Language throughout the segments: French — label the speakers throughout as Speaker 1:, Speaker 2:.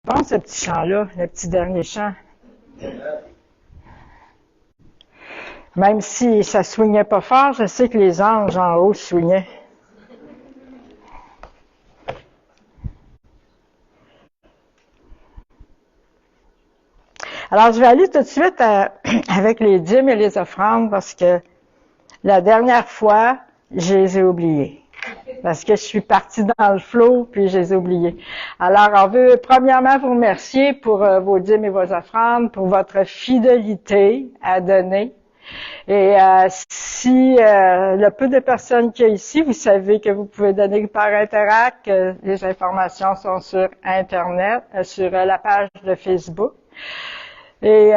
Speaker 1: Bon, ce petit chant-là, le petit dernier chant. Même si ça swingait pas fort, je sais que les anges en haut swingaient. Alors, je vais aller tout de suite avec les dîmes et les offrandes parce que la dernière fois, je les ai oubliés. Parce que je suis partie dans le flot, puis je les ai oubliés. Alors, on veut premièrement vous remercier pour vos dîmes et vos offrandes, pour votre fidélité à donner. Et si le peu de personnes qu'il y a ici, vous savez que vous pouvez donner par Interact. Les informations sont sur Internet, sur la page de Facebook. Et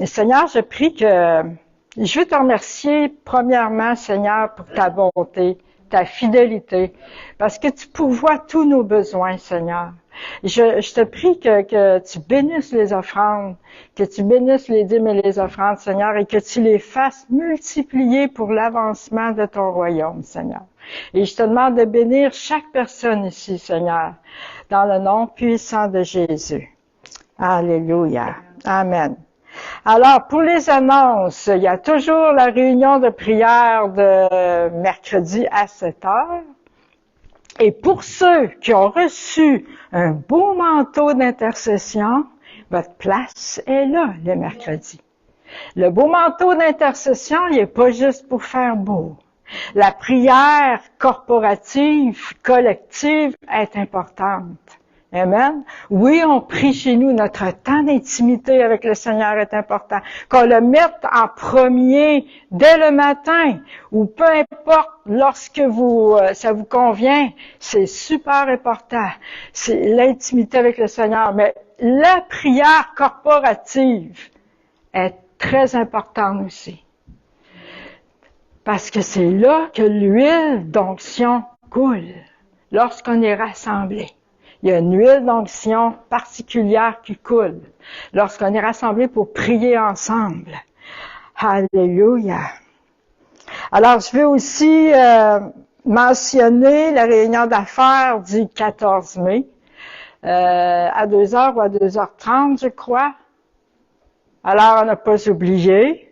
Speaker 1: Seigneur, je prie que je veux te remercier premièrement, Seigneur, pour ta bonté, ta fidélité, parce que tu pourvois tous nos besoins, Seigneur. Je te prie que tu bénisses les offrandes, que tu bénisses les dîmes et les offrandes, Seigneur, et que tu les fasses multiplier pour l'avancement de ton royaume, Seigneur. Et je te demande de bénir chaque personne ici, Seigneur, dans le nom puissant de Jésus. Alléluia. Amen. Alors, pour les annonces, il y a toujours la réunion de prière de mercredi à 7 heures. Et pour ceux qui ont reçu un beau manteau d'intercession, votre place est là le mercredi. Le beau manteau d'intercession, il n'est pas juste pour faire beau. La prière corporative, collective est importante. Amen. Oui, on prie chez nous, notre temps d'intimité avec le Seigneur est important. Qu'on le mette en premier dès le matin, ou peu importe, lorsque ça vous convient, c'est super important. C'est l'intimité avec le Seigneur. Mais la prière corporative est très importante aussi. Parce que c'est là que l'huile d'onction coule, lorsqu'on est rassemblés. Il y a une huile d'onction particulière qui coule lorsqu'on est rassemblés pour prier ensemble. Alléluia. Alors, je veux aussi mentionner la réunion d'affaires du 14 mai à 2h ou à 2h30, je crois. Alors, on n'a pas oublié.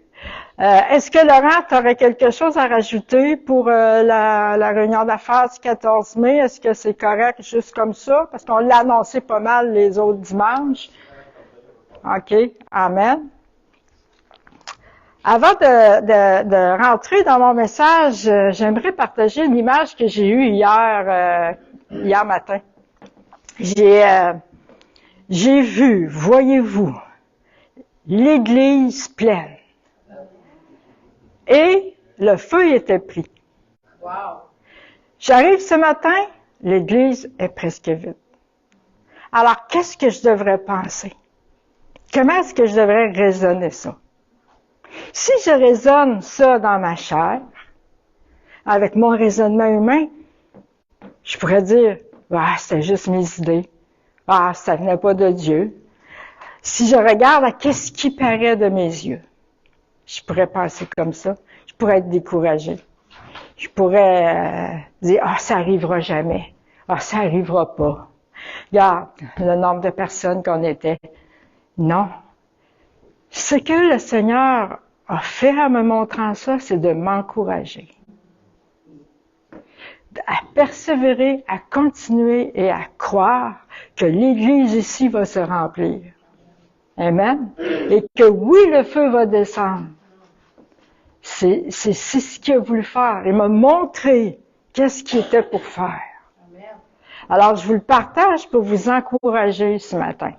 Speaker 1: Est-ce que Laurent, tu aurais quelque chose à rajouter pour la réunion d'affaires du 14 mai? Est-ce que c'est correct juste comme ça? Parce qu'on l'a annoncé pas mal les autres dimanches. OK. Amen. Avant de rentrer dans mon message, j'aimerais partager une image que j'ai eue hier matin. J'ai vu, voyez-vous, l'église pleine. Et le feu était pris. Wow. J'arrive ce matin, l'église est presque vide. Alors, qu'est-ce que je devrais penser? Comment est-ce que je devrais raisonner ça? Si je raisonne ça dans ma chair, avec mon raisonnement humain, je pourrais dire, ah, c'était juste mes idées. Ah, ça venait pas de Dieu. Si je regarde à qu'est-ce qui paraît de mes yeux, je pourrais penser comme ça. Je pourrais être découragé. Je pourrais dire, ah, ça arrivera jamais. Ah, ça arrivera pas. Regarde le nombre de personnes qu'on était. Non. Ce que le Seigneur a fait en me montrant ça, c'est de m'encourager. À persévérer, à continuer et à croire que l'Église ici va se remplir. Amen. Et que oui, le feu va descendre. C'est ce qu'il a voulu faire. Il m'a montré qu'est-ce qu'il était pour faire. Alors, je vous le partage pour vous encourager ce matin.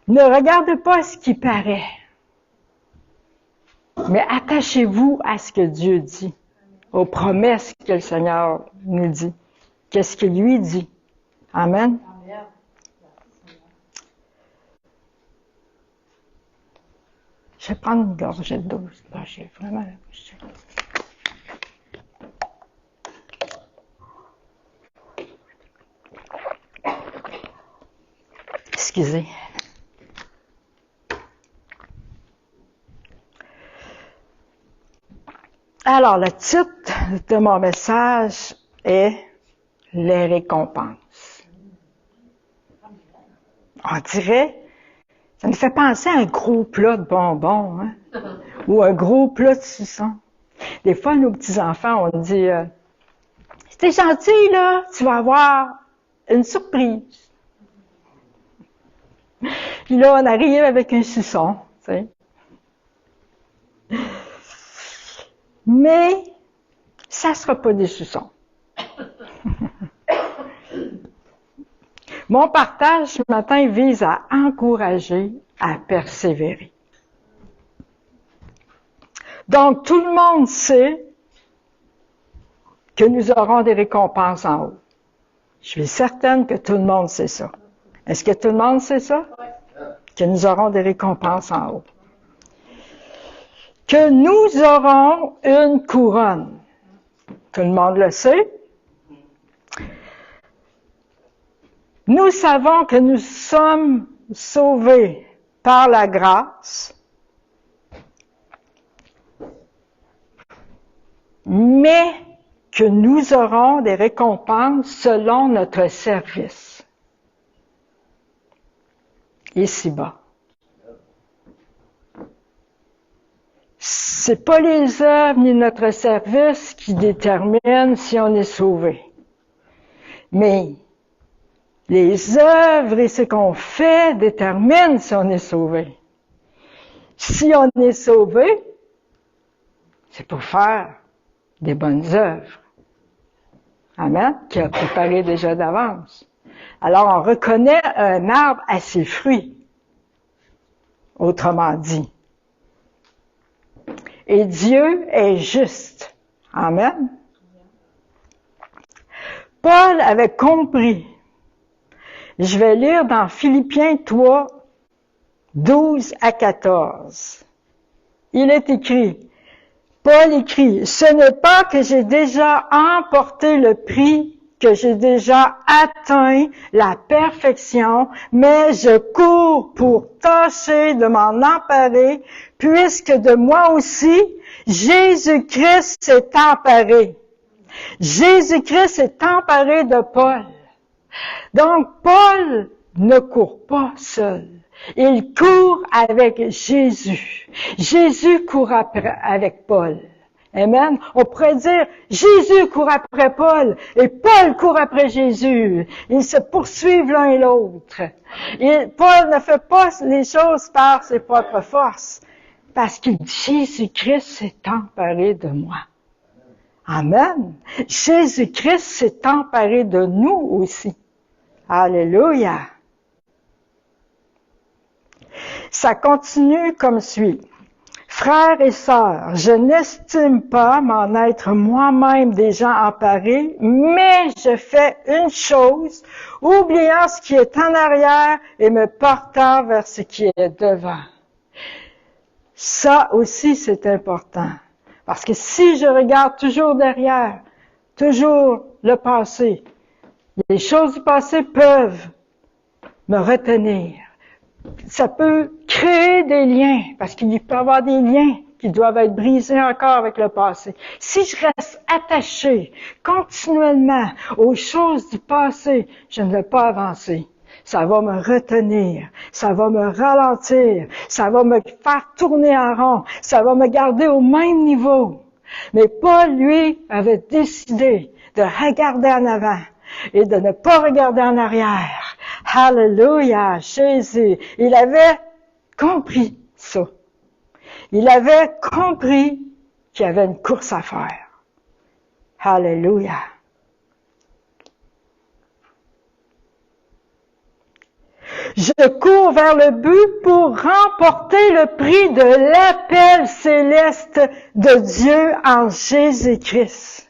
Speaker 1: Ne regardez pas ce qui paraît, mais attachez-vous à ce que Dieu dit, aux promesses que le Seigneur nous dit. Qu'est-ce qu'il lui dit? Amen. Je vais prendre une gorgée d'eau. Là, j'ai vraiment la bouche. Excusez. Alors, le titre de mon message est « Les récompenses ». On dirait, ça me fait penser à un gros plat de bonbons, hein? Ou un gros plat de suçons. Des fois, nos petits-enfants, on dit, si t'es gentil, là, tu vas avoir une surprise. Puis là, on arrive avec un suçon, tu sais. Mais, ça sera pas des suçons. Mon partage ce matin vise à encourager à persévérer. Donc, tout le monde sait que nous aurons des récompenses en haut. Je suis certaine que tout le monde sait ça. Est-ce que tout le monde sait ça? Que nous aurons des récompenses en haut. Que nous aurons une couronne. Tout le monde le sait. Nous savons que nous sommes sauvés par la grâce, mais que nous aurons des récompenses selon notre service. Ici-bas. C'est pas les œuvres ni notre service qui déterminent si on est sauvé. Mais les œuvres et ce qu'on fait déterminent si on est sauvé. Si on est sauvé, c'est pour faire des bonnes œuvres. Amen, qui a préparé déjà d'avance. Alors, on reconnaît un arbre à ses fruits, autrement dit. Et Dieu est juste. Amen. Paul avait compris. Je vais lire dans Philippiens 3, 12 à 14. Il est écrit, Paul écrit, « Ce n'est pas que j'ai déjà emporté le prix, que j'ai déjà atteint la perfection, mais je cours pour tâcher de m'en emparer, puisque de moi aussi, Jésus-Christ s'est emparé. » Jésus-Christ s'est emparé de Paul. Donc, Paul ne court pas seul. Il court avec Jésus. Jésus court avec Paul. Amen. On pourrait dire, Jésus court après Paul et Paul court après Jésus. Ils se poursuivent l'un et l'autre. Et Paul ne fait pas les choses par ses propres forces, parce que Jésus-Christ s'est emparé de moi. Amen. Jésus-Christ s'est emparé de nous aussi. Alléluia. Ça continue comme suit. Frères et sœurs, je n'estime pas m'en être moi-même déjà emparé, mais je fais une chose, oubliant ce qui est en arrière et me portant vers ce qui est devant. Ça aussi, c'est important. Parce que si je regarde toujours derrière, toujours le passé, les choses du passé peuvent me retenir. Ça peut créer des liens, parce qu'il peut y avoir des liens qui doivent être brisés encore avec le passé. Si je reste attaché continuellement aux choses du passé, je ne vais pas avancer. Ça va me retenir, ça va me ralentir, ça va me faire tourner en rond, ça va me garder au même niveau. Mais Paul, lui, avait décidé de regarder en avant et de ne pas regarder en arrière. Alléluia, Jésus. Il avait compris ça. Il avait compris qu'il y avait une course à faire. Alléluia. Je cours vers le but pour remporter le prix de l'appel céleste de Dieu en Jésus-Christ.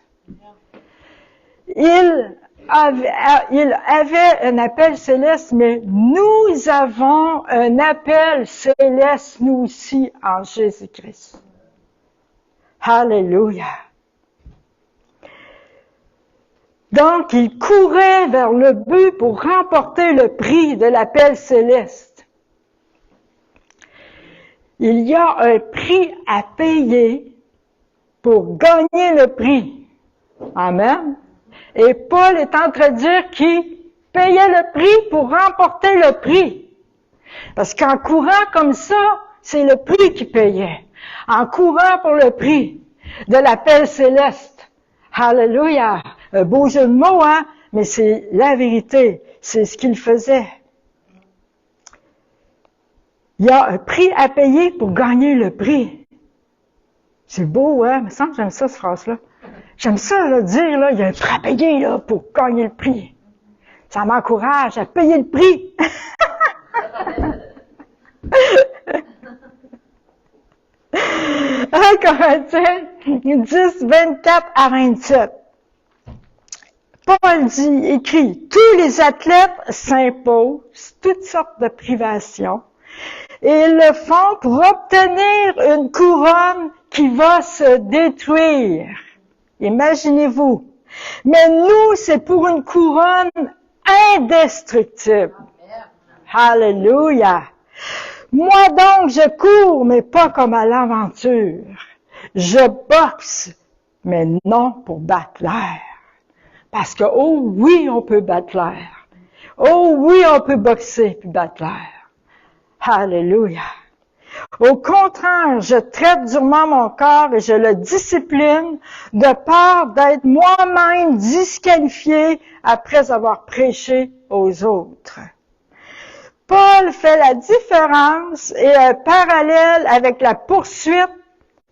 Speaker 1: Il avait un appel céleste, mais nous avons un appel céleste, nous aussi, en Jésus-Christ. Alléluia. Donc, il courait vers le but pour remporter le prix de l'appel céleste. Il y a un prix à payer pour gagner le prix. Amen. Et Paul est en train de dire qu'il payait le prix pour remporter le prix. Parce qu'en courant comme ça, c'est le prix qui payait. En courant pour le prix de l'appel céleste. Alléluia! Un beau jeu de mots, hein? Mais c'est la vérité. C'est ce qu'il faisait. Il y a un prix à payer pour gagner le prix. C'est beau, hein? Il me semble que j'aime ça, cette phrase-là. J'aime ça, là, dire, là, il y a un prix à payer, là, pour gagner le prix. Ça m'encourage à payer le prix. 1 Corinthiens 10, 24 à 27. Paul écrit, tous les athlètes s'imposent toutes sortes de privations et ils le font pour obtenir une couronne qui va se détruire. Imaginez-vous. Mais nous, c'est pour une couronne indestructible. Alléluia. Moi donc, je cours, mais pas comme à l'aventure. Je boxe, mais non pour battre l'air. Parce que, oh oui, on peut battre l'air. Oh oui, on peut boxer puis battre l'air. Alléluia. Au contraire, je traite durement mon corps et je le discipline de peur d'être moi-même disqualifié après avoir prêché aux autres. Paul fait la différence et un parallèle avec la poursuite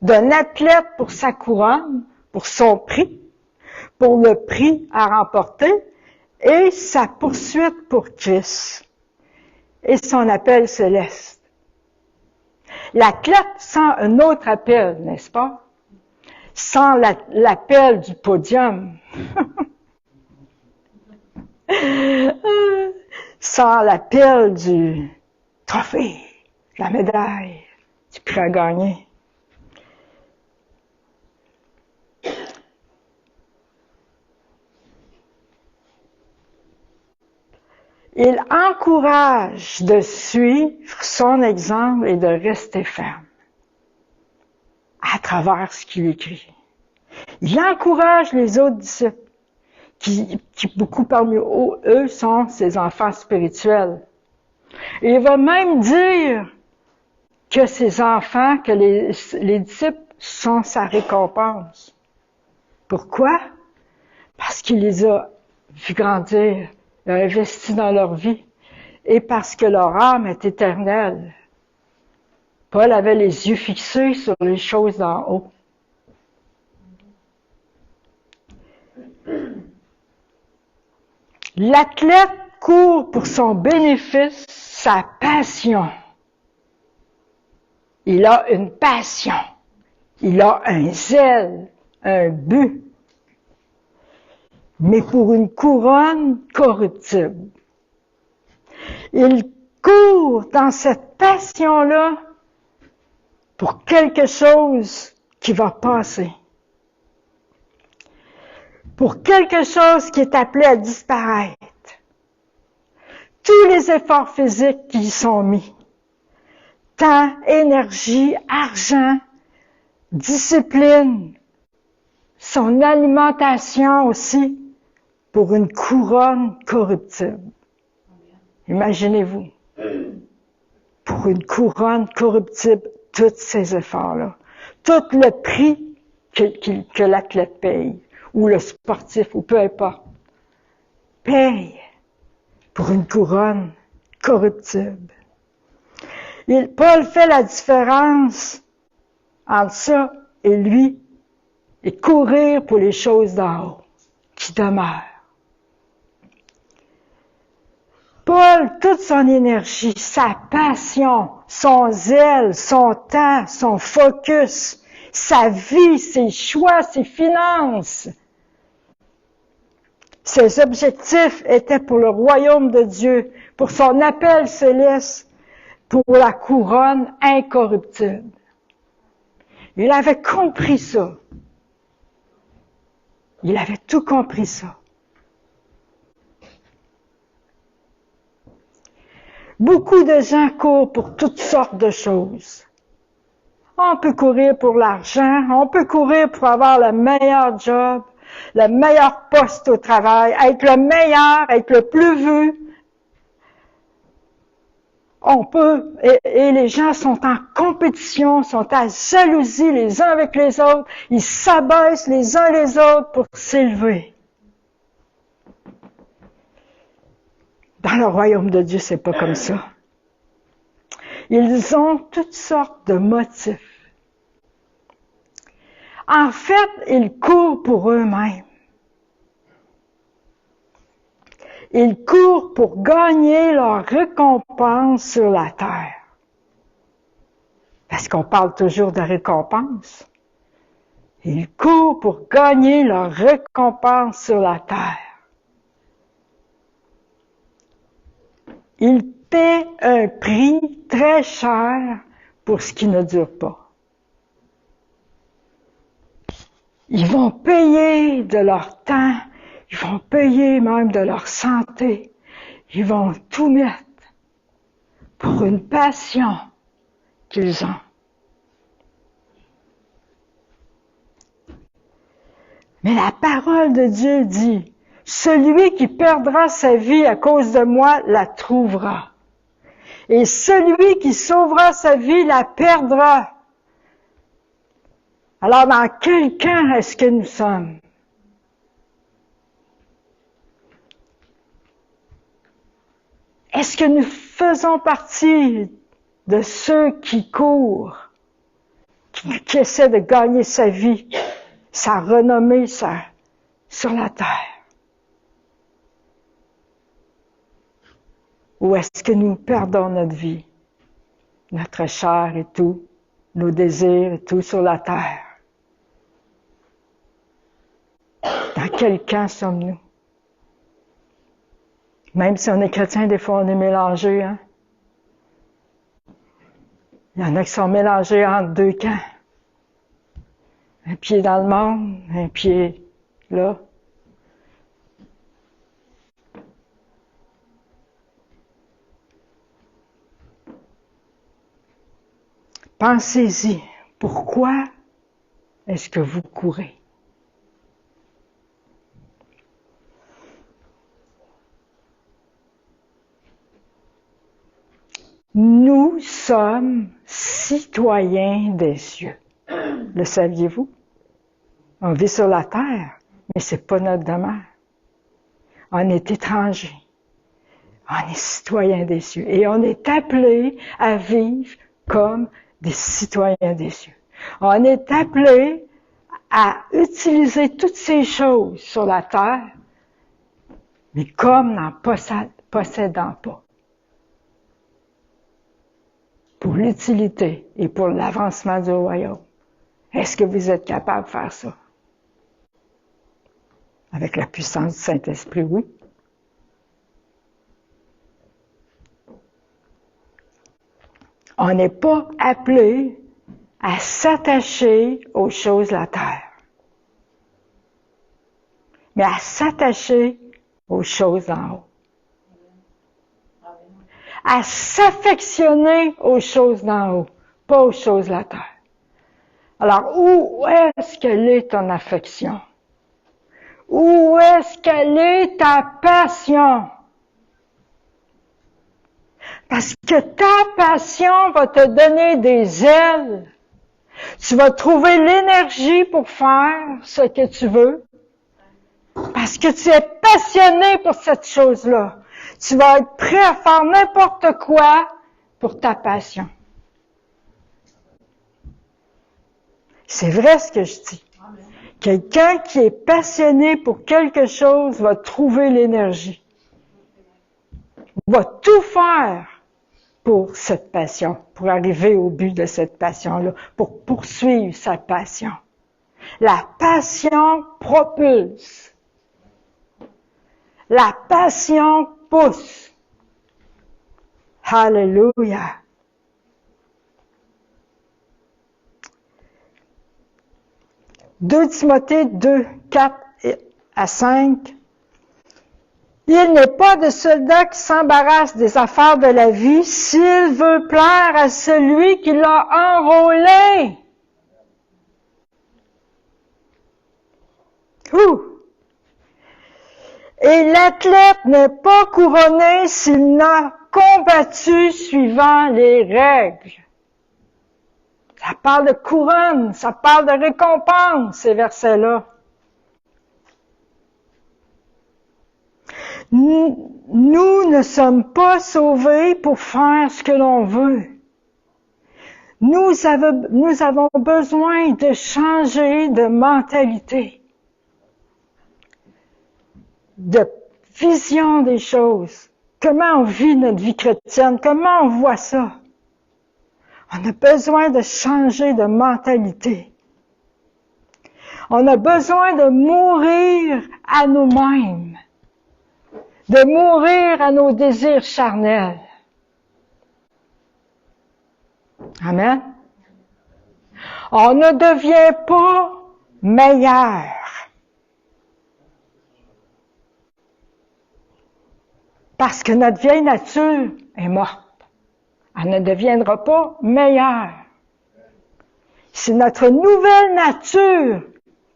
Speaker 1: d'un athlète pour sa couronne, pour son prix, pour le prix à remporter, et sa poursuite pour Christ et son appel céleste. L'athlète sent un autre appel, n'est-ce pas? Sans l'appel du podium. Sans l'appel du trophée, de la médaille, du prix à gagner. Il encourage de suivre son exemple et de rester ferme à travers ce qu'il écrit. Il encourage les autres disciples, qui beaucoup parmi eux sont ses enfants spirituels. Et il va même dire que ses enfants, que les disciples sont sa récompense. Pourquoi? Parce qu'il les a vus grandir, investis dans leur vie, et parce que leur âme est éternelle. Paul avait les yeux fixés sur les choses d'en haut. L'athlète court pour son bénéfice, sa passion. Il a une passion. Il a un zèle, un but. Mais pour une couronne corruptible. Il court dans cette passion-là pour quelque chose qui va passer. Pour quelque chose qui est appelé à disparaître. Tous les efforts physiques qui y sont mis. Temps, énergie, argent, discipline, son alimentation aussi, pour une couronne corruptible. Imaginez-vous. Pour une couronne corruptible, tous ces efforts-là. Tout le prix que l'athlète paye, ou le sportif, ou peu importe, paye pour une couronne corruptible. Paul fait la différence entre ça et lui, et courir pour les choses d'en haut, qui demeurent. Paul, toute son énergie, sa passion, son zèle, son temps, son focus, sa vie, ses choix, ses finances, ses objectifs étaient pour le royaume de Dieu, pour son appel céleste, pour la couronne incorruptible. Il avait compris ça. Il avait tout compris ça. Beaucoup de gens courent pour toutes sortes de choses. On peut courir pour l'argent, on peut courir pour avoir le meilleur job, le meilleur poste au travail, être le meilleur, être le plus vu. On peut, et les gens sont en compétition, sont à jalousie les uns avec les autres, ils s'abaissent les uns les autres pour s'élever. Dans le royaume de Dieu, c'est pas comme ça. Ils ont toutes sortes de motifs. En fait, ils courent pour eux-mêmes. Ils courent pour gagner leur récompense sur la terre. Parce qu'on parle toujours de récompense. Ils courent pour gagner leur récompense sur la terre. Ils paient un prix très cher pour ce qui ne dure pas. Ils vont payer de leur temps, ils vont payer même de leur santé, ils vont tout mettre pour une passion qu'ils ont. Mais la parole de Dieu dit, celui qui perdra sa vie à cause de moi la trouvera. Et celui qui sauvera sa vie la perdra. Alors, dans quel camp est-ce que nous sommes? Est-ce que nous faisons partie de ceux qui courent, qui essaient de gagner sa vie, sa renommée sur la terre? Ou est-ce que nous perdons notre vie, notre chair et tout, nos désirs et tout sur la terre? Dans quel camp sommes-nous? Même si on est chrétien, des fois on est mélangé, hein? Il y en a qui sont mélangés entre deux camps. Un pied dans le monde, un pied là. Pensez-y, pourquoi est-ce que vous courez? Nous sommes citoyens des cieux. Le saviez-vous? On vit sur la terre, mais c'est pas notre demeure. On est étrangers. On est citoyens des cieux. Et on est appelés à vivre comme des citoyens des cieux. On est appelés à utiliser toutes ces choses sur la terre, mais comme n'en possédant pas. Pour l'utilité et pour l'avancement du royaume. Est-ce que vous êtes capable de faire ça? Avec la puissance du Saint-Esprit, oui. On n'est pas appelé à s'attacher aux choses de la terre, mais à s'attacher aux choses d'en haut. À s'affectionner aux choses d'en haut, pas aux choses de la terre. Alors, où est-ce qu'elle est ton affection? Où est-ce qu'elle est ta passion? Parce que ta passion va te donner des ailes. Tu vas trouver l'énergie pour faire ce que tu veux. Parce que tu es passionné pour cette chose-là. Tu vas être prêt à faire n'importe quoi pour ta passion. C'est vrai ce que je dis. Quelqu'un qui est passionné pour quelque chose va trouver l'énergie. Va tout faire pour cette passion, pour arriver au but de cette passion-là, pour poursuivre sa passion. La passion propulse. La passion pousse. Alléluia. Deux Timothée 2, 4 à 5. Il n'est pas de soldat qui s'embarrasse des affaires de la vie s'il veut plaire à celui qui l'a enrôlé. Ouh! Et l'athlète n'est pas couronné s'il n'a combattu suivant les règles. Ça parle de couronne, ça parle de récompense, ces versets-là. Nous ne sommes pas sauvés pour faire ce que l'on veut. Nous avons besoin de changer de mentalité, de vision des choses. Comment on vit notre vie chrétienne? Comment on voit ça? On a besoin de changer de mentalité. On a besoin de mourir à nous-mêmes, de mourir à nos désirs charnels. Amen. On ne devient pas meilleur. Parce que notre vieille nature est morte. Elle ne deviendra pas meilleure. C'est notre nouvelle nature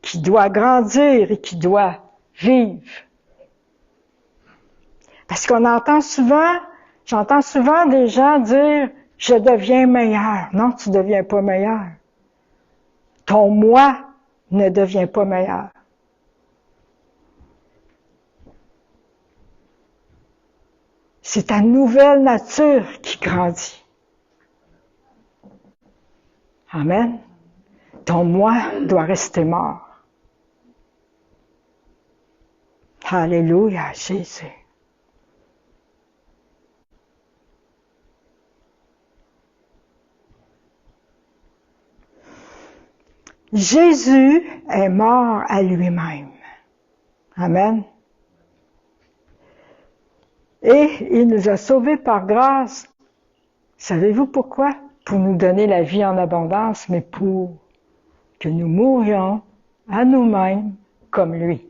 Speaker 1: qui doit grandir et qui doit vivre. Parce qu'on j'entends souvent des gens dire « je deviens meilleur ». Non, tu ne deviens pas meilleur. Ton moi ne devient pas meilleur. C'est ta nouvelle nature qui grandit. Amen. Ton moi doit rester mort. Alléluia, Jésus. Jésus est mort à lui-même. Amen. Et il nous a sauvés par grâce. Savez-vous pourquoi? Pour nous donner la vie en abondance, mais pour que nous mourions à nous-mêmes comme lui.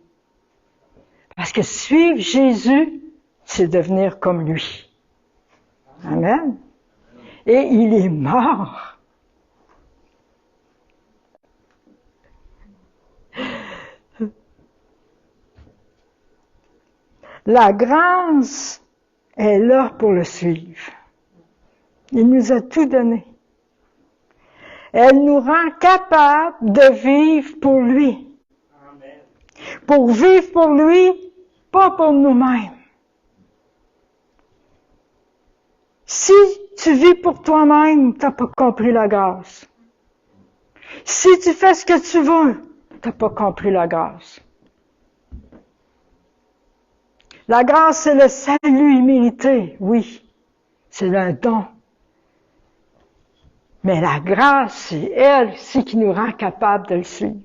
Speaker 1: Parce que suivre Jésus, c'est devenir comme lui. Amen. Et il est mort. La grâce est là pour le suivre. Il nous a tout donné. Elle nous rend capables de vivre pour lui. Amen. Pour vivre pour lui, pas pour nous-mêmes. Si tu vis pour toi-même, tu n'as pas compris la grâce. Si tu fais ce que tu veux, tu n'as pas compris la grâce. La grâce, c'est le salut immérité, oui. C'est un don. Mais la grâce, c'est elle, c'est qui nous rend capables de le suivre.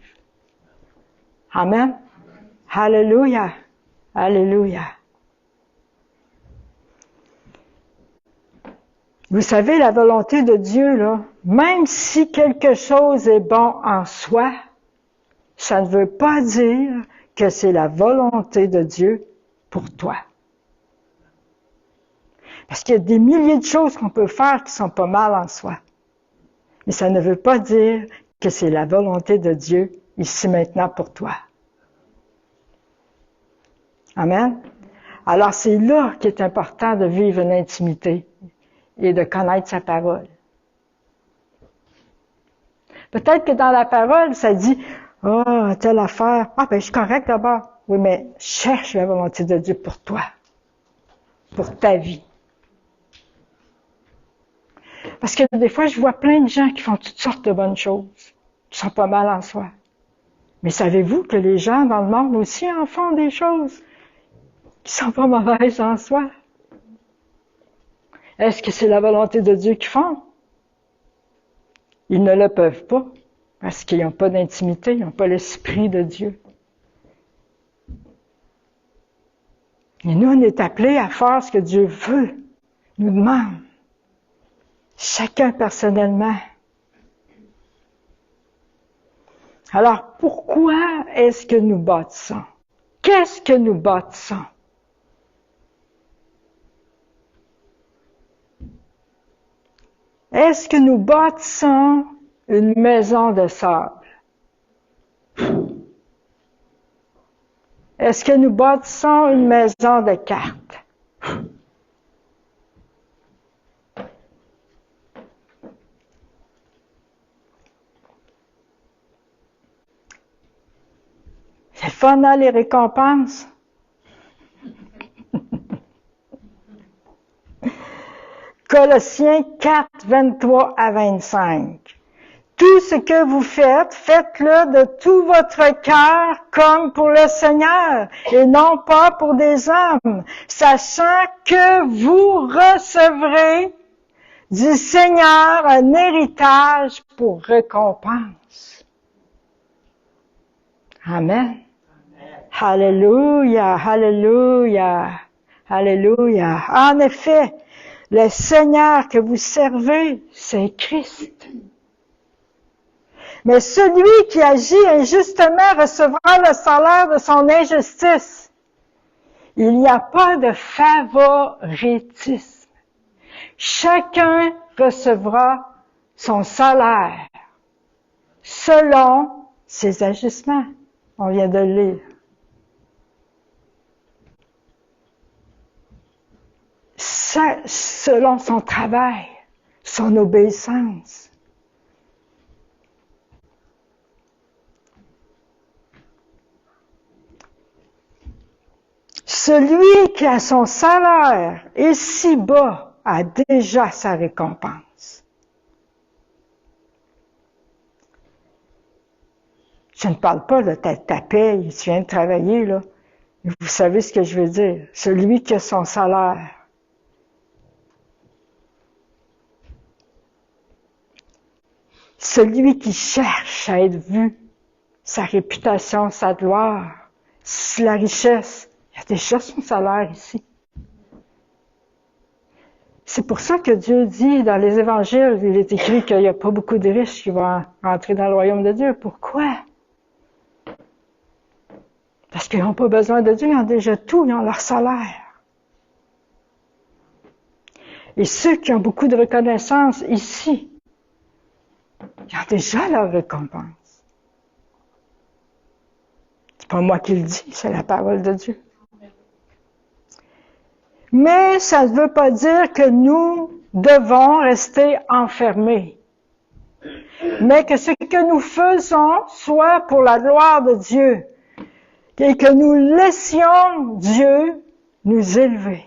Speaker 1: Amen. Alléluia. Alléluia. Vous savez, la volonté de Dieu, là, même si quelque chose est bon en soi, ça ne veut pas dire que c'est la volonté de Dieu pour toi. Parce qu'il y a des milliers de choses qu'on peut faire qui sont pas mal en soi. Mais ça ne veut pas dire que c'est la volonté de Dieu ici maintenant pour toi. Amen. Alors c'est là qu'il est important de vivre une intimité et de connaître sa parole. Peut-être que dans la parole, ça dit « Ah, telle affaire. Ah, ben je suis correct d'abord. » Oui, mais cherche la volonté de Dieu pour toi, pour ta vie. Parce que des fois, je vois plein de gens qui font toutes sortes de bonnes choses, qui sont pas mal en soi. Mais savez-vous que les gens dans le monde aussi en font des choses qui sont pas mauvaises en soi? Est-ce que c'est la volonté de Dieu qu'ils font? Ils ne le peuvent pas, parce qu'ils n'ont pas d'intimité, ils n'ont pas l'Esprit de Dieu. Et nous, on est appelés à faire ce que Dieu veut, nous demande. Chacun personnellement. Alors, pourquoi est-ce que nous bâtissons? Qu'est-ce que nous bâtissons? Est-ce que nous bâtissons une maison de sable? Est-ce que nous bâtissons une maison de cartes? C'est fun, hein, les récompenses? Colossiens 4, 23 à 25. Tout ce que vous faites, faites-le de tout votre cœur comme pour le Seigneur et non pas pour des hommes, sachant que vous recevrez du Seigneur un héritage pour récompense. Amen. Alléluia, alléluia, alléluia. En effet, le Seigneur que vous servez, c'est Christ. Mais celui qui agit injustement recevra le salaire de son injustice. Il n'y a pas de favoritisme. Chacun recevra son salaire selon ses agissements. On vient de le lire. Selon son travail, son obéissance. Celui qui a son salaire ici-bas a déjà sa récompense. Je ne parle pas de ta paye, tu viens de travailler, là. Vous savez ce que je veux dire. Celui qui a son salaire. Celui qui cherche à être vu, sa réputation, sa gloire, la richesse, il a déjà son salaire ici. C'est pour ça que Dieu dit dans les évangiles, il est écrit qu'il n'y a pas beaucoup de riches qui vont entrer dans le royaume de Dieu. Pourquoi? Parce qu'ils n'ont pas besoin de Dieu, ils ont déjà tout, ils ont leur salaire. Et ceux qui ont beaucoup de reconnaissance ici, ils ont déjà leur récompense. C'est pas moi qui le dis, c'est la parole de Dieu. Mais ça ne veut pas dire que nous devons rester enfermés. Mais que ce que nous faisons soit pour la gloire de Dieu. Et que nous laissions Dieu nous élever.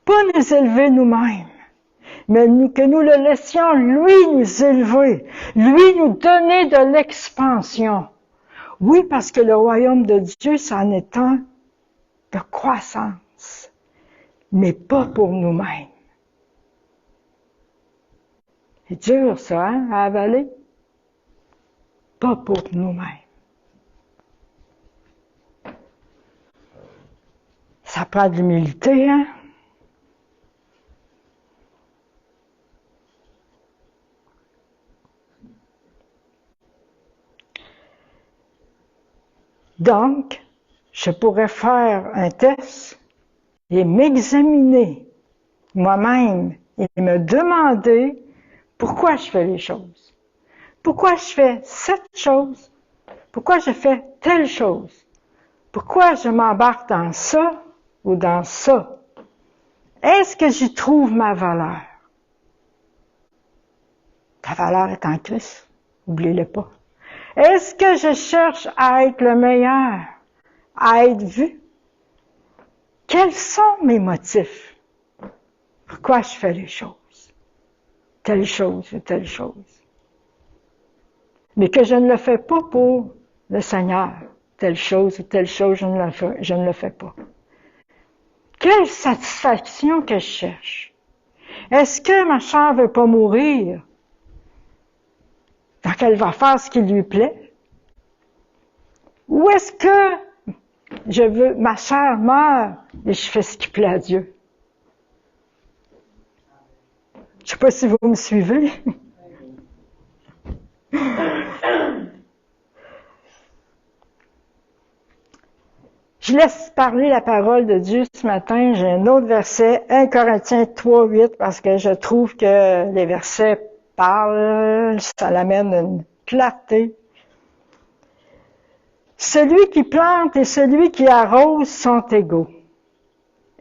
Speaker 1: Pas nous élever nous-mêmes, mais que nous le laissions lui nous élever, lui nous donner de l'expansion. Oui, parce que le royaume de Dieu, c'en est un de croissance, mais pas pour nous-mêmes. C'est dur ça, hein, à avaler? Pas pour nous-mêmes. Ça prend de l'humilité, hein? Donc, je pourrais faire un test et m'examiner moi-même et me demander pourquoi je fais les choses. Pourquoi je fais cette chose? Pourquoi je fais telle chose? Pourquoi je m'embarque dans ça ou dans ça? Est-ce que j'y trouve ma valeur? Ta valeur est en Christ. N'oubliez-le pas. Est-ce que je cherche à être le meilleur? À être vu? Quels sont mes motifs? Pourquoi je fais les choses? Telle chose ou telle chose. Mais que je ne le fais pas pour le Seigneur. Telle chose ou telle chose, je ne le fais pas. Quelle satisfaction que je cherche? Est-ce que ma chair ne veut pas mourir? Donc elle va faire ce qui lui plaît? Ou est-ce que ma chair meurt et je fais ce qui plaît à Dieu? Je ne sais pas si vous me suivez. Je laisse parler la parole de Dieu ce matin. J'ai un autre verset, 1 Corinthiens 3, 8, parce que je trouve que les versets parlent, ça l'amène une clarté. Celui qui plante et celui qui arrose sont égaux.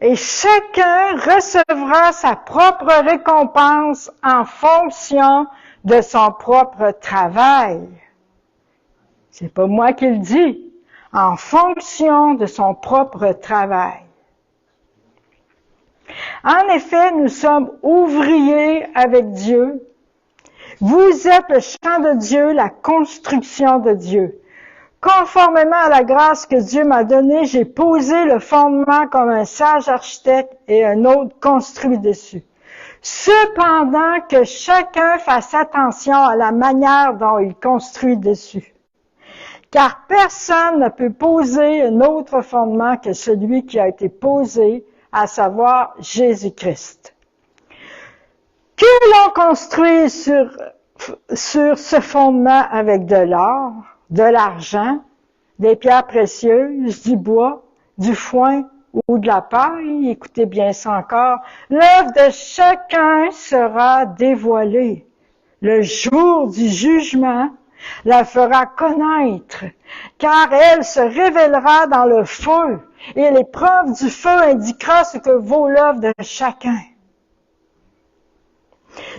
Speaker 1: Et chacun recevra sa propre récompense en fonction de son propre travail. C'est pas moi qui le dis. En fonction de son propre travail. En effet, nous sommes ouvriers avec Dieu. Vous êtes le champ de Dieu, la construction de Dieu. Conformément à la grâce que Dieu m'a donnée, j'ai posé le fondement comme un sage architecte et un autre construit dessus. Cependant que chacun fasse attention à la manière dont il construit dessus. Car personne ne peut poser un autre fondement que celui qui a été posé, à savoir Jésus-Christ. Que l'on construit sur ce fondement avec de l'or, de l'argent, des pierres précieuses, du bois, du foin ou de la paille, écoutez bien ça encore, l'œuvre de chacun sera dévoilée. Le jour du jugement la fera connaître, car elle se révélera dans le feu, et l'épreuve du feu indiquera ce que vaut l'œuvre de chacun.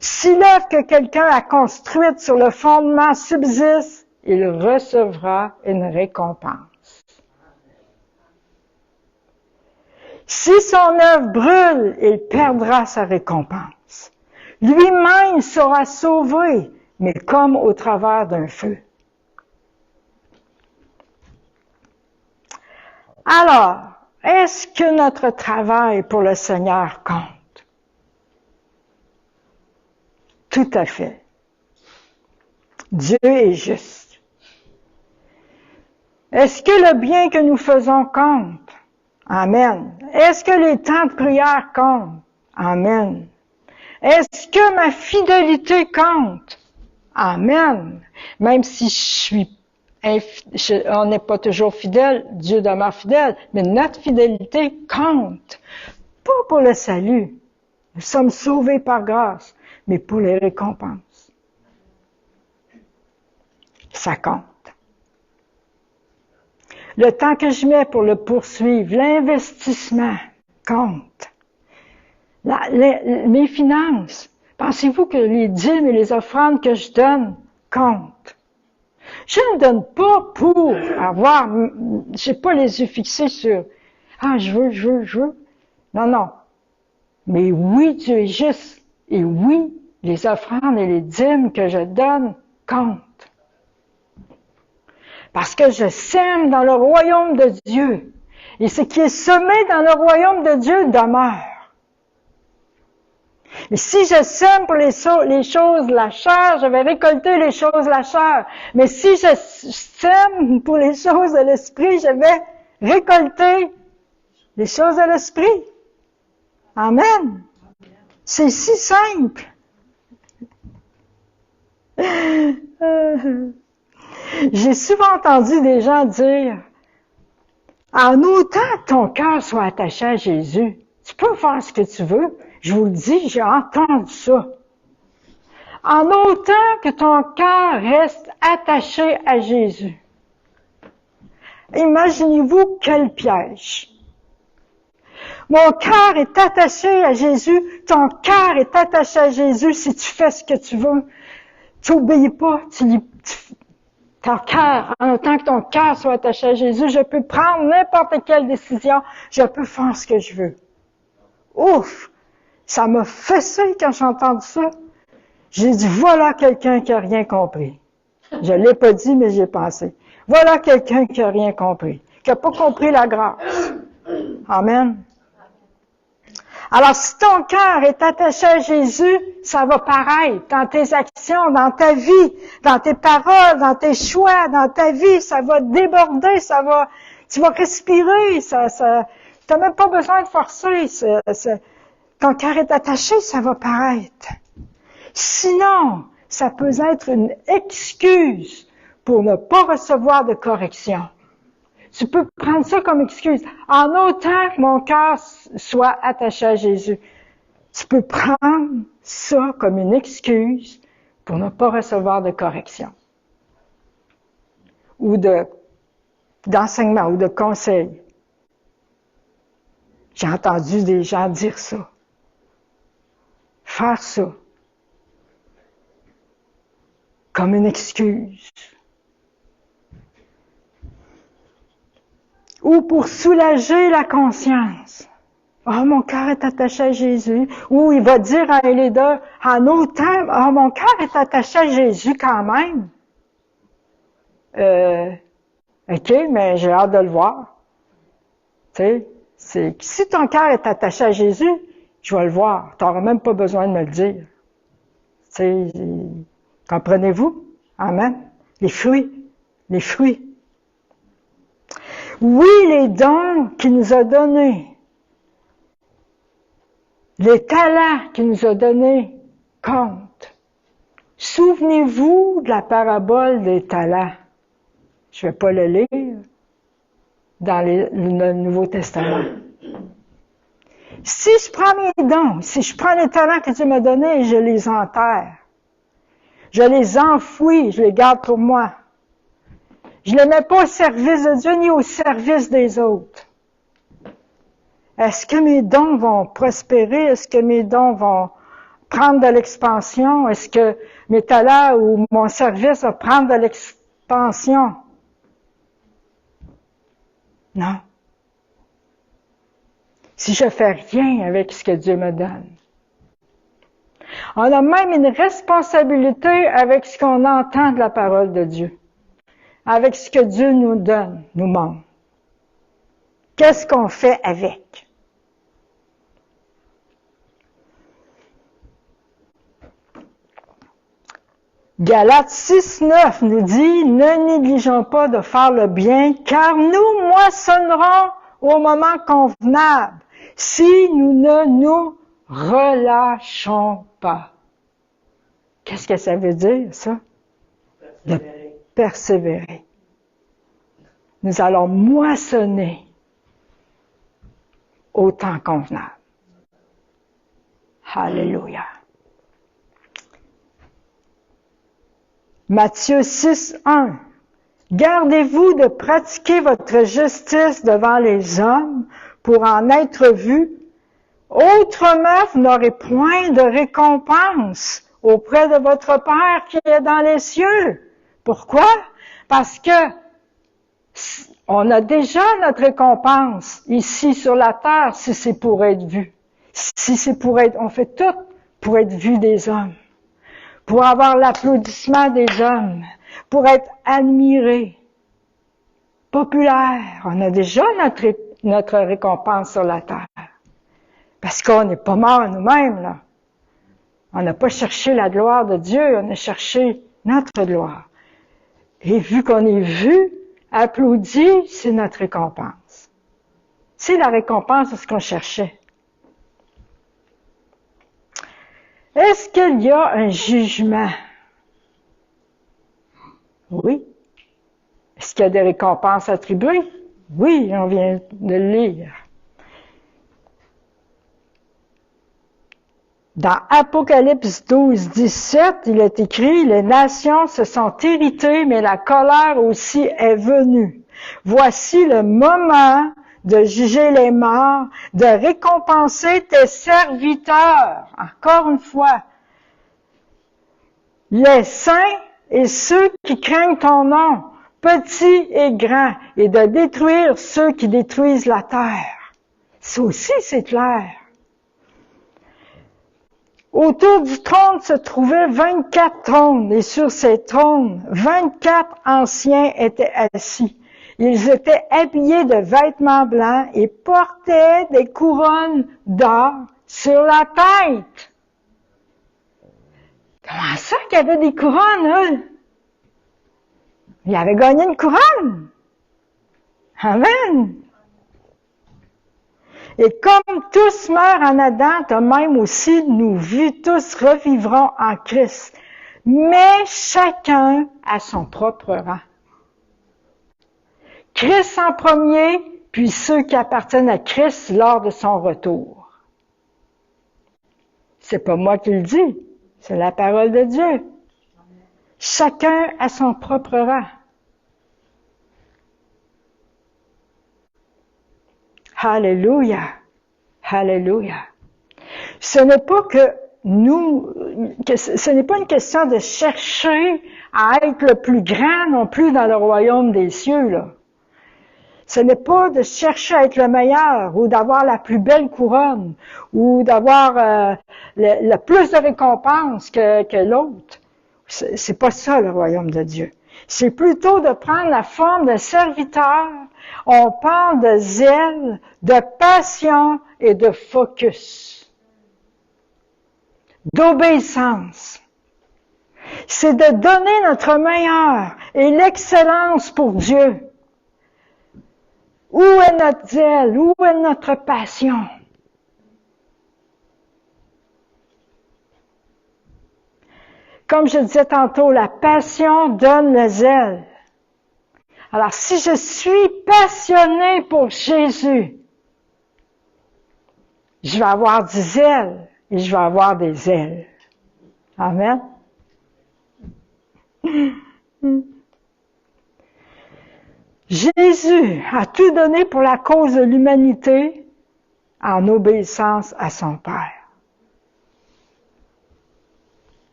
Speaker 1: Si l'œuvre que quelqu'un a construite sur le fondement subsiste, il recevra une récompense. Si son œuvre brûle, il perdra sa récompense. Lui-même sera sauvé, mais comme au travers d'un feu. Alors, est-ce que notre travail pour le Seigneur compte? Tout à fait. Dieu est juste. Est-ce que le bien que nous faisons compte? Amen. Est-ce que les temps de prière comptent? Amen. Est-ce que ma fidélité compte? Amen. Même si on n'est pas toujours fidèle, Dieu demeure fidèle, mais notre fidélité compte. Pas pour le salut. Nous sommes sauvés par grâce, mais pour les récompenses. Ça compte. Le temps que je mets pour le poursuivre, l'investissement compte. Mes finances. Pensez-vous que les dîmes et les offrandes que je donne comptent? Je ne donne pas pour avoir, j'ai pas les yeux fixés sur, je veux. Non, non. Mais oui, Dieu est juste. Et oui, les offrandes et les dîmes que je donne comptent. Parce que je sème dans le royaume de Dieu. Et ce qui est semé dans le royaume de Dieu demeure. Et si je sème pour les choses de la chair, je vais récolter les choses de la chair. Mais si je sème pour les choses de l'esprit, je vais récolter les choses de l'esprit. Amen. C'est si simple. J'ai souvent entendu des gens dire, en autant que ton cœur soit attaché à Jésus, tu peux faire ce que tu veux. Je vous le dis, j'ai entendu ça. En autant que ton cœur reste attaché à Jésus. Imaginez-vous quel piège. Mon cœur est attaché à Jésus, ton cœur est attaché à Jésus si tu fais ce que tu veux. Tu n'obéis pas, ton cœur, en autant que ton cœur soit attaché à Jésus, je peux prendre n'importe quelle décision, je peux faire ce que je veux. Ouf! Ça m'a fessé quand j'ai entendu ça. J'ai dit, voilà quelqu'un qui a rien compris. Je l'ai pas dit, mais j'ai pensé. Voilà quelqu'un qui a rien compris, qui a pas compris la grâce. Amen. Alors, si ton cœur est attaché à Jésus, ça va paraître dans tes actions, dans ta vie, dans tes paroles, dans tes choix, dans ta vie, ça va déborder, tu vas respirer, t'as même pas besoin de forcer, ton cœur est attaché, ça va paraître. Sinon, ça peut être une excuse pour ne pas recevoir de correction. Tu peux prendre ça comme excuse. En autant que mon cœur soit attaché à Jésus, tu peux prendre ça comme une excuse pour ne pas recevoir de correction. Ou de d'enseignement ou de conseil. J'ai entendu des gens dire ça. Faire ça. Comme une excuse. Ou pour soulager la conscience. Oh, mon cœur est attaché à Jésus. Ou il va dire à Eléda, en autant, oh, mon cœur est attaché à Jésus quand même. OK, mais j'ai hâte de le voir. Tu sais, si ton cœur est attaché à Jésus, je vais le voir. Tu n'auras même pas besoin de me le dire. Tu sais, comprenez-vous? Amen. Les fruits. Les fruits. Oui, les dons qu'il nous a donnés. Les talents qu'il nous a donnés comptent. Souvenez-vous de la parabole des talents. Je ne vais pas le lire dans le Nouveau Testament. Si je prends mes dons, si je prends les talents que Dieu m'a donnés et je les enterre, je les enfouis, je les garde pour moi, je ne les mets pas au service de Dieu ni au service des autres. Est-ce que mes dons vont prospérer? Est-ce que mes dons vont prendre de l'expansion? Est-ce que mes talents ou mon service va prendre de l'expansion? Non. Si je fais rien avec ce que Dieu me donne. On a même une responsabilité avec ce qu'on entend de la parole de Dieu. Avec ce que Dieu nous donne, nous montre. Qu'est-ce qu'on fait avec? Galates 6:9 nous dit, ne négligeons pas de faire le bien, car nous moissonnerons au moment convenable, si nous ne nous relâchons pas. Qu'est-ce que ça veut dire, ça? De persévérer. Nous allons moissonner au temps convenable. Alléluia. Matthieu 6:1. Gardez-vous de pratiquer votre justice devant les hommes pour en être vus. Autrement, vous n'aurez point de récompense auprès de votre Père qui est dans les cieux. Pourquoi? Parce que on a déjà notre récompense ici sur la terre si c'est pour être vu. Si c'est pour être, on fait tout pour être vu des hommes. Pour avoir l'applaudissement des hommes, pour être admiré, populaire. On a déjà notre récompense sur la terre. Parce qu'on n'est pas mort nous-mêmes, là. On n'a pas cherché la gloire de Dieu, on a cherché notre gloire. Et vu qu'on est vu, applaudi, c'est notre récompense. C'est la récompense de ce qu'on cherchait. Est-ce qu'il y a un jugement? Oui. Est-ce qu'il y a des récompenses attribuées? Oui, on vient de le lire. Dans Apocalypse 12:17, il est écrit, « Les nations se sont irritées, mais la colère aussi est venue. Voici le moment de juger les morts, de récompenser tes serviteurs. » Encore une fois, les saints et ceux qui craignent ton nom, petits et grands, et de détruire ceux qui détruisent la terre. Ça aussi, c'est clair. Autour du trône se trouvaient 24 trônes, et sur ces trônes, 24 anciens étaient assis. Ils étaient habillés de vêtements blancs et portaient des couronnes d'or sur la tête. Comment ça qu'il y avait des couronnes, eux? Ils avaient gagné une couronne. Amen. Et comme tous meurent en Adam, de même aussi nous tous revivrons en Christ. Mais chacun a son propre rang. Christ en premier, puis ceux qui appartiennent à Christ lors de son retour. C'est pas moi qui le dis, c'est la parole de Dieu. Chacun a son propre rang. Alléluia. Alléluia. Ce n'est pas ce n'est pas une question de chercher à être le plus grand non plus dans le royaume des cieux, là. Ce n'est pas de chercher à être le meilleur ou d'avoir la plus belle couronne ou d'avoir le plus de récompenses que l'autre. C'est pas ça le royaume de Dieu. C'est plutôt de prendre la forme de serviteur. On parle de zèle, de passion et de focus. D'obéissance. C'est de donner notre meilleur et l'excellence pour Dieu. Où est notre zèle? Où est notre passion? Comme je disais tantôt, la passion donne le zèle. Alors, si je suis passionné pour Jésus, je vais avoir du zèle et je vais avoir des ailes. Amen. Jésus a tout donné pour la cause de l'humanité en obéissance à son Père.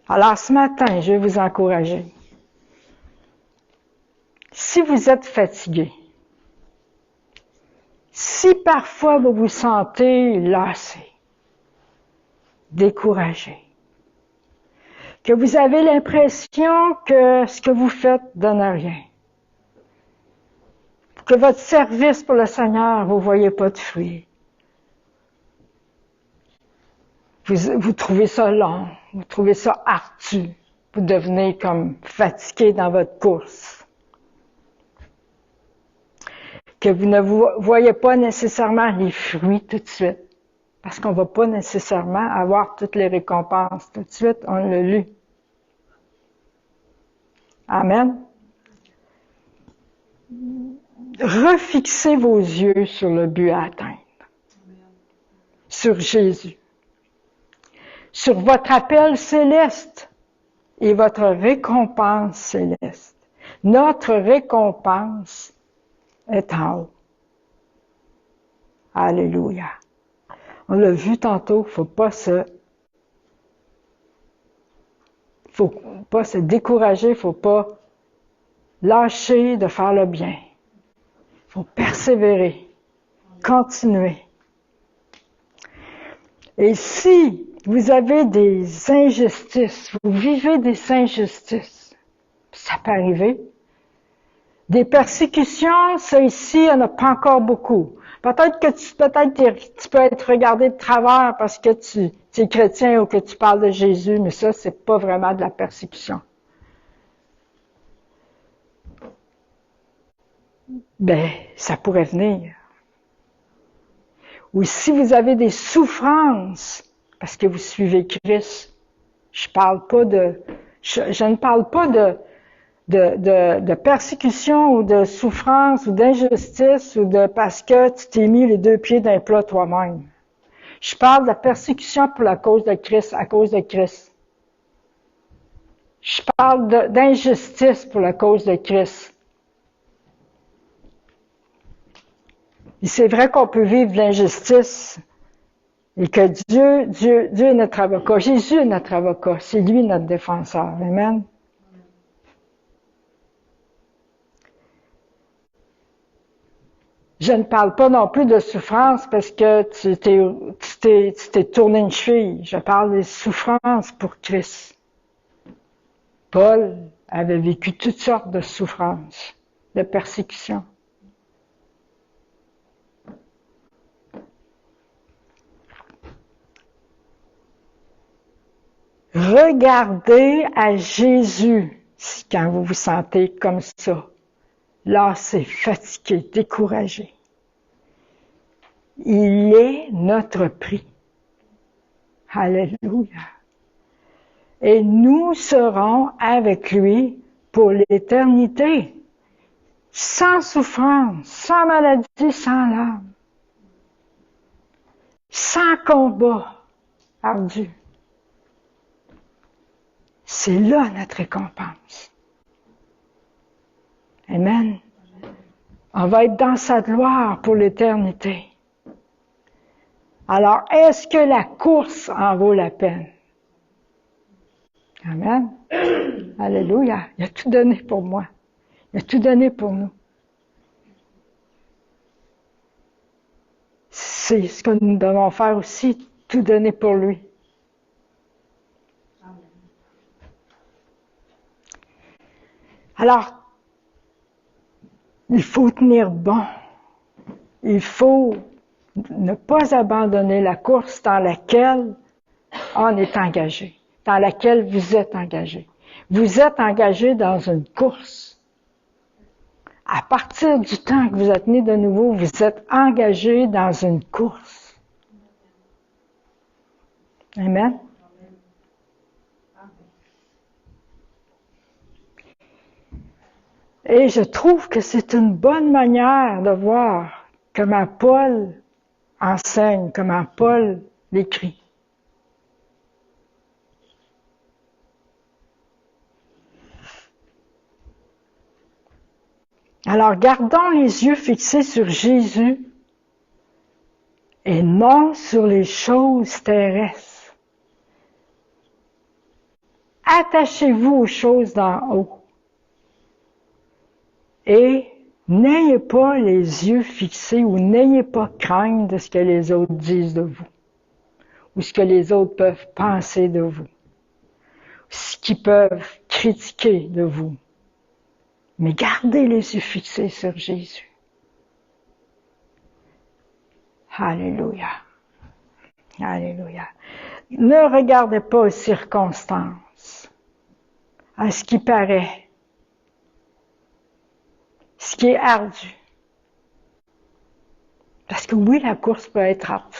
Speaker 1: Alors ce matin, je vais vous encourager. Si vous êtes fatigué, si parfois vous vous sentez lassé, découragé, que vous avez l'impression que ce que vous faites donne rien, que votre service pour le Seigneur, vous ne voyez pas de fruits, vous trouvez ça long, vous trouvez ça ardu, vous devenez comme fatigué dans votre course, que vous ne voyez pas nécessairement les fruits tout de suite, parce qu'on ne va pas nécessairement avoir toutes les récompenses tout de suite, on l'a lu. Amen. Refixez vos yeux sur le but à atteindre, sur Jésus, sur votre appel céleste et votre récompense céleste. Notre récompense est en haut. Alléluia. On l'a vu tantôt, faut pas se décourager, faut pas lâcher de faire le bien. Faut persévérer, continuer. Et si vous avez des injustices, vous vivez des injustices, ça peut arriver. Des persécutions, ça ici, il n'y en a pas encore beaucoup. Peut-être que tu peux être regardé de travers parce que tu es chrétien ou que tu parles de Jésus, mais ça, c'est pas vraiment de la persécution. Ben, ça pourrait venir. Ou si vous avez des souffrances parce que vous suivez Christ, je ne parle pas de persécution ou de souffrance ou d'injustice ou de parce que tu t'es mis les deux pieds dans un plat toi-même. Je parle de la persécution pour la cause de Christ, à cause de Christ. Je parle d'injustice pour la cause de Christ. Et c'est vrai qu'on peut vivre de l'injustice et que Dieu est notre avocat. Jésus est notre avocat. C'est lui notre défenseur. Amen. Je ne parle pas non plus de souffrance parce que tu t'es tourné une cheville. Je parle des souffrances pour Christ. Paul avait vécu toutes sortes de souffrances, de persécutions. Regardez à Jésus quand vous vous sentez comme ça, lassé, fatigué, découragé. Il est notre prix. Alléluia. Et nous serons avec lui pour l'éternité, sans souffrance, sans maladie, sans larmes, sans combat. ardu. C'est là notre récompense. Amen. On va être dans sa gloire pour l'éternité. Alors, est-ce que la course en vaut la peine? Amen. Alléluia. Il a tout donné pour moi. Il a tout donné pour nous. C'est ce que nous devons faire aussi, tout donner pour lui. Alors, il faut tenir bon. Il faut ne pas abandonner la course dans laquelle on est engagé, dans laquelle vous êtes engagé. Vous êtes engagé dans une course. À partir du temps que vous êtes né de nouveau, vous êtes engagé dans une course. Amen. Et je trouve que c'est une bonne manière de voir comment Paul enseigne, comment Paul l'écrit. Alors, gardons les yeux fixés sur Jésus et non sur les choses terrestres. Attachez-vous aux choses d'en haut. Et n'ayez pas les yeux fixés ou n'ayez pas crainte de ce que les autres disent de vous, ou ce que les autres peuvent penser de vous, ce qu'ils peuvent critiquer de vous. Mais gardez les yeux fixés sur Jésus. Alléluia. Alléluia. Ne regardez pas aux circonstances, à ce qui paraît, ce qui est ardu. Parce que oui, la course peut être ardue.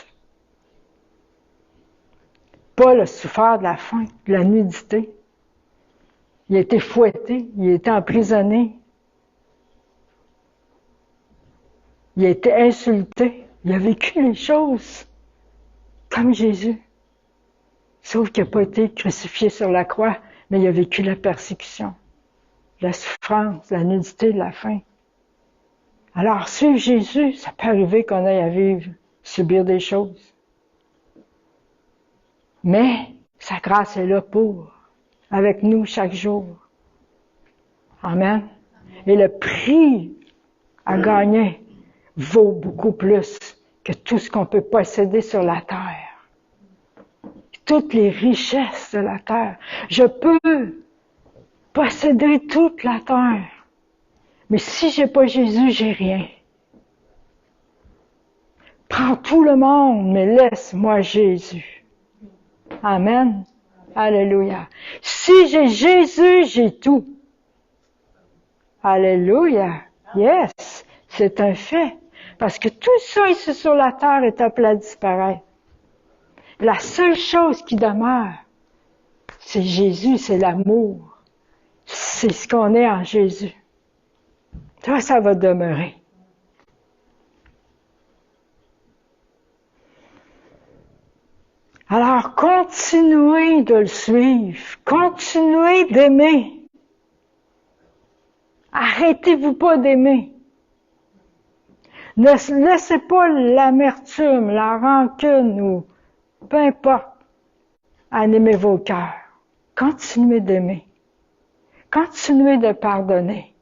Speaker 1: Paul a souffert de la faim, de la nudité. Il a été fouetté, il a été emprisonné. Il a été insulté. Il a vécu les choses comme Jésus. Sauf qu'il n'a pas été crucifié sur la croix, mais il a vécu la persécution, la souffrance, la nudité, la faim. Alors, suivre Jésus, ça peut arriver qu'on aille à vivre, subir des choses. Mais sa grâce est là pour, avec nous chaque jour. Amen. Et le prix à gagner vaut beaucoup plus que tout ce qu'on peut posséder sur la terre. Toutes les richesses de la terre. Je peux posséder toute la terre. Mais si j'ai pas Jésus, j'ai rien. Prends tout le monde, mais laisse-moi Jésus. Amen. Alléluia. Si j'ai Jésus, j'ai tout. Alléluia. Yes. C'est un fait. Parce que tout ça ici sur la terre est appelé à disparaître. La seule chose qui demeure, c'est Jésus, c'est l'amour. C'est ce qu'on est en Jésus. Ça va demeurer. Alors, continuez de le suivre. Continuez d'aimer. Arrêtez-vous pas d'aimer. Ne laissez pas l'amertume, la rancune ou peu importe animer vos cœurs. Continuez d'aimer. Continuez de pardonner.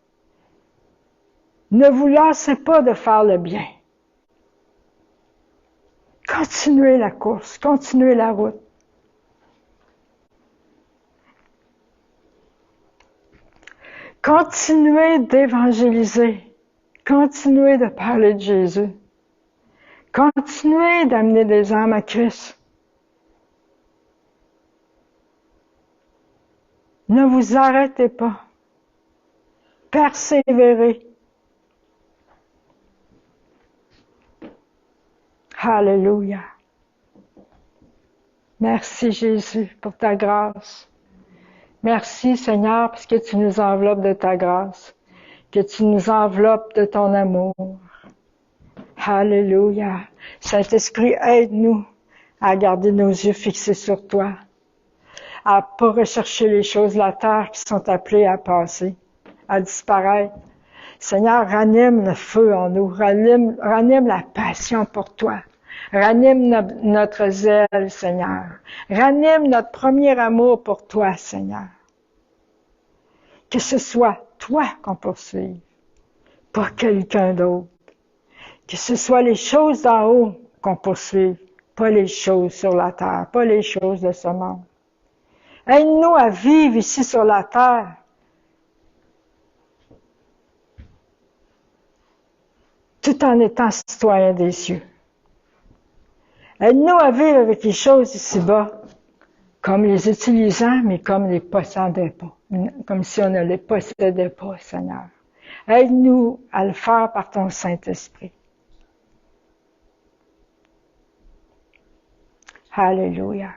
Speaker 1: Ne vous lassez pas de faire le bien. Continuez la course, continuez la route. Continuez d'évangéliser. Continuez de parler de Jésus. Continuez d'amener des âmes à Christ. Ne vous arrêtez pas. Persévérez. Alléluia. Merci Jésus pour ta grâce. Merci Seigneur parce que tu nous enveloppes de ta grâce, que tu nous enveloppes de ton amour. Alléluia. Saint-Esprit, aide-nous à garder nos yeux fixés sur toi, à pas rechercher les choses de la terre qui sont appelées à passer, à disparaître. Seigneur, ranime le feu en nous, ranime la passion pour toi, ranime notre zèle, Seigneur, ranime notre premier amour pour toi, Seigneur. Que ce soit toi qu'on poursuive, pas quelqu'un d'autre. Que ce soit les choses d'en haut qu'on poursuive, pas les choses sur la terre, pas les choses de ce monde. Aide-nous à vivre ici sur la terre tout en étant citoyen des cieux. Aide-nous à vivre avec les choses ici-bas, comme les utilisant, mais comme les possédait pas, comme si on ne les possédait pas, Seigneur. Aide-nous à le faire par ton Saint-Esprit. Alléluia.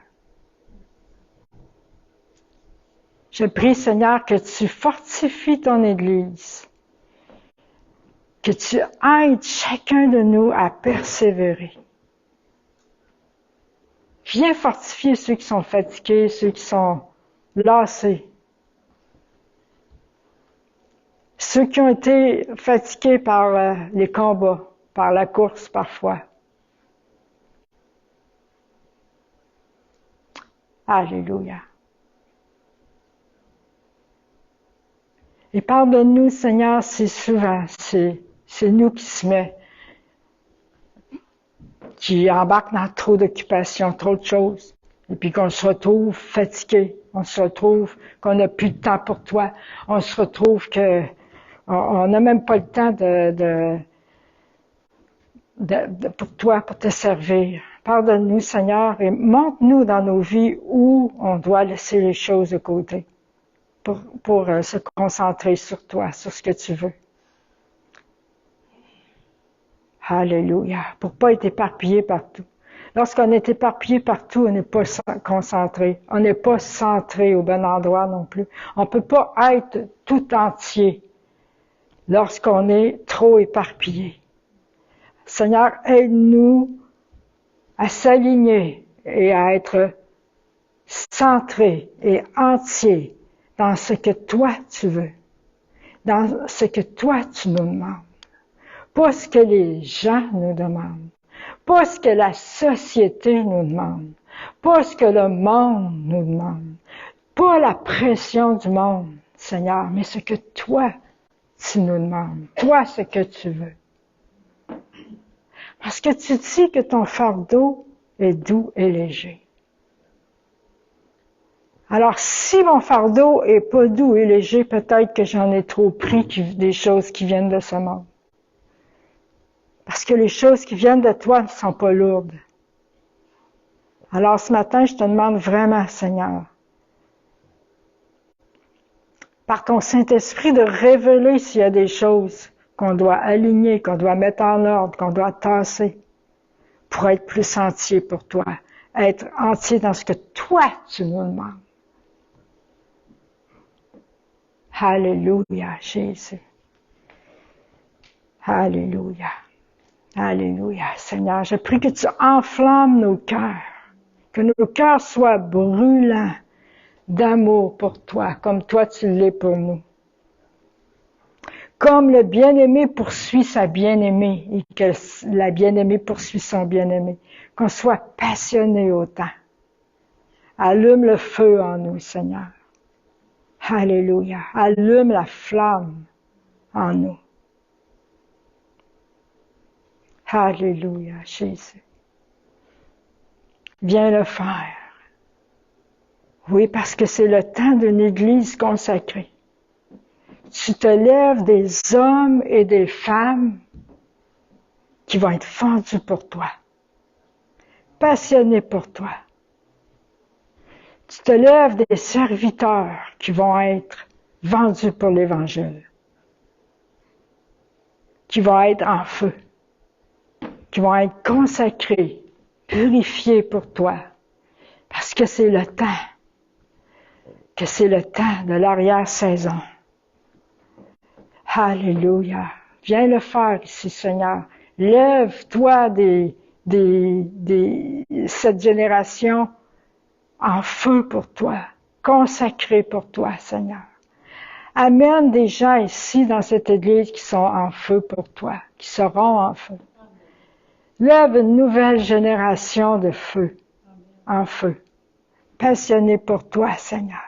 Speaker 1: Je prie, Seigneur, que tu fortifies ton Église, que tu aides chacun de nous à persévérer. Viens fortifier ceux qui sont fatigués, ceux qui sont lassés, ceux qui ont été fatigués par les combats, par la course parfois. Alléluia. Et pardonne-nous, Seigneur, si souvent c'est nous qui embarquent dans trop d'occupations, trop de choses, et puis qu'on se retrouve fatigué, on se retrouve qu'on n'a plus de temps pour toi, on se retrouve que on n'a même pas le temps pour toi, pour te servir. Pardonne-nous, Seigneur, et montre-nous dans nos vies où on doit laisser les choses de côté pour se concentrer sur toi, sur ce que tu veux. Alléluia. Pour pas être éparpillé partout. Lorsqu'on est éparpillé partout, on n'est pas concentré. On n'est pas centré au bon endroit non plus. On ne peut pas être tout entier lorsqu'on est trop éparpillé. Seigneur, aide-nous à s'aligner et à être centré et entier dans ce que toi tu veux, dans ce que toi tu nous demandes. Pas ce que les gens nous demandent, pas ce que la société nous demande, pas ce que le monde nous demande, pas la pression du monde, Seigneur, mais ce que toi tu nous demandes, toi ce que tu veux. Parce que tu dis que ton fardeau est doux et léger. Alors, si mon fardeau est pas doux et léger, peut-être que j'en ai trop pris des choses qui viennent de ce monde. Parce que les choses qui viennent de toi ne sont pas lourdes. Alors, ce matin, je te demande vraiment, Seigneur, par ton Saint-Esprit, de révéler s'il y a des choses qu'on doit aligner, qu'on doit mettre en ordre, qu'on doit tasser pour être plus entier pour toi, être entier dans ce que toi, tu nous demandes. Alléluia, Jésus. Alléluia. Alléluia, Seigneur. Je prie que tu enflammes nos cœurs, que nos cœurs soient brûlants d'amour pour toi, comme toi tu l'es pour nous. Comme le bien-aimé poursuit sa bien-aimée et que la bien-aimée poursuit son bien-aimé. Qu'on soit passionné autant. Allume le feu en nous, Seigneur. Alléluia. Allume la flamme en nous. Alléluia, Jésus. Viens le faire. Oui, parce que c'est le temps d'une Église consacrée. Tu te lèves des hommes et des femmes qui vont être fendus pour toi, passionnés pour toi. Tu te lèves des serviteurs qui vont être vendus pour l'Évangile, qui vont être en feu, qui vont être consacrés, purifiés pour toi, parce que c'est le temps de l'arrière-saison. Alléluia. Viens le faire ici, Seigneur. Lève-toi des cette génération en feu pour toi, consacrée pour toi, Seigneur. Amène des gens ici dans cette église qui sont en feu pour toi, qui seront en feu. Lève une nouvelle génération de feu, en feu, passionnée pour toi, Seigneur.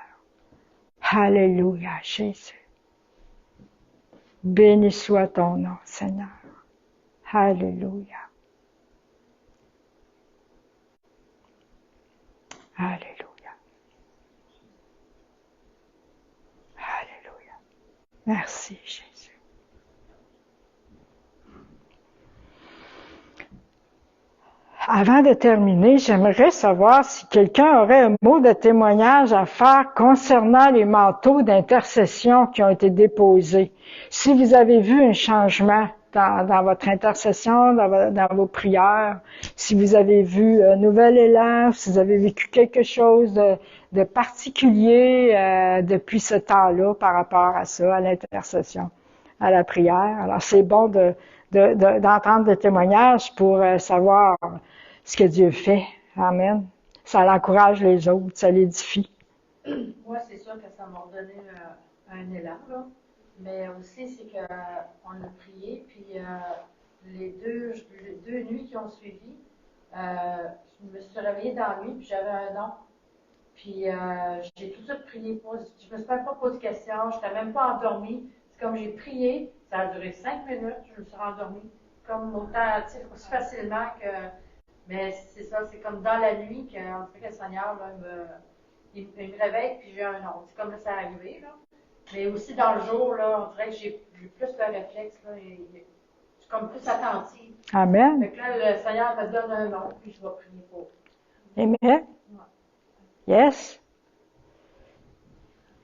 Speaker 1: Alléluia, Jésus. Béni soit ton nom, Seigneur. Alléluia. Alléluia. Alléluia. Merci, Jésus. Avant de terminer, j'aimerais savoir si quelqu'un aurait un mot de témoignage à faire concernant les manteaux d'intercession qui ont été déposés. Si vous avez vu un changement dans votre intercession, dans vos prières, si vous avez vu un nouvel élan, si vous avez vécu quelque chose de particulier depuis ce temps-là par rapport à ça, à l'intercession, à la prière. Alors c'est bon d'entendre des témoignages pour savoir ce que Dieu fait. Amen. Ça l'encourage les autres, ça l'édifie.
Speaker 2: Moi, c'est sûr que ça m'a redonné un élan, là. Mais aussi, c'est qu'on a prié, puis les deux nuits qui ont suivi, je me suis réveillée dans la nuit, puis j'avais un don. Puis j'ai tout de suite prié. Je me suis même pas posé de questions, je n'étais même pas endormie. C'est comme j'ai prié, ça a duré 5 minutes, je me suis rendormie. Comme autant, tu sais, aussi facilement que. Mais c'est ça, c'est comme dans la nuit qu'on dirait que le Seigneur, là, il me réveille, puis j'ai un nom. C'est comme là, ça arrivé, là. Mais aussi dans le jour, là, on dirait que j'ai plus le réflexe, là. Je suis comme plus attentive.
Speaker 1: Amen.
Speaker 2: Fait que là, le Seigneur me donne un nom, puis je vais prier pour.
Speaker 1: Amen.
Speaker 2: Ouais.
Speaker 1: Yes.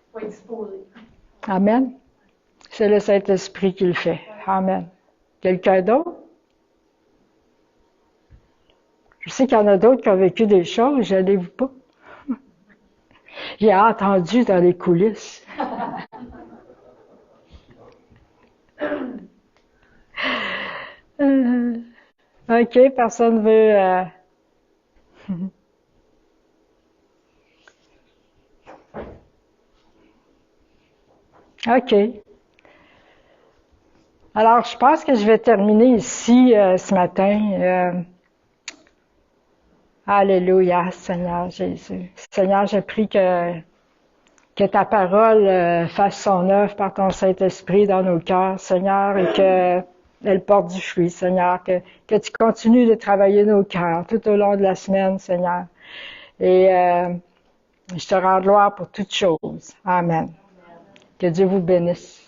Speaker 2: Il faut être disposé.
Speaker 1: Amen. C'est le Saint-Esprit qui le fait. Amen. Quelqu'un d'autre? Je sais qu'il y en a d'autres qui ont vécu des choses, j'allez-vous pas? J'ai entendu dans les coulisses. OK, personne veut... OK. Alors, je pense que je vais terminer ici ce matin. Alléluia, Seigneur Jésus. Seigneur, je prie que ta parole fasse son œuvre par ton Saint-Esprit dans nos cœurs, Seigneur, et qu'elle porte du fruit, Seigneur, que tu continues de travailler nos cœurs tout au long de la semaine, Seigneur. Et je te rends gloire pour toutes choses. Amen. Que Dieu vous bénisse.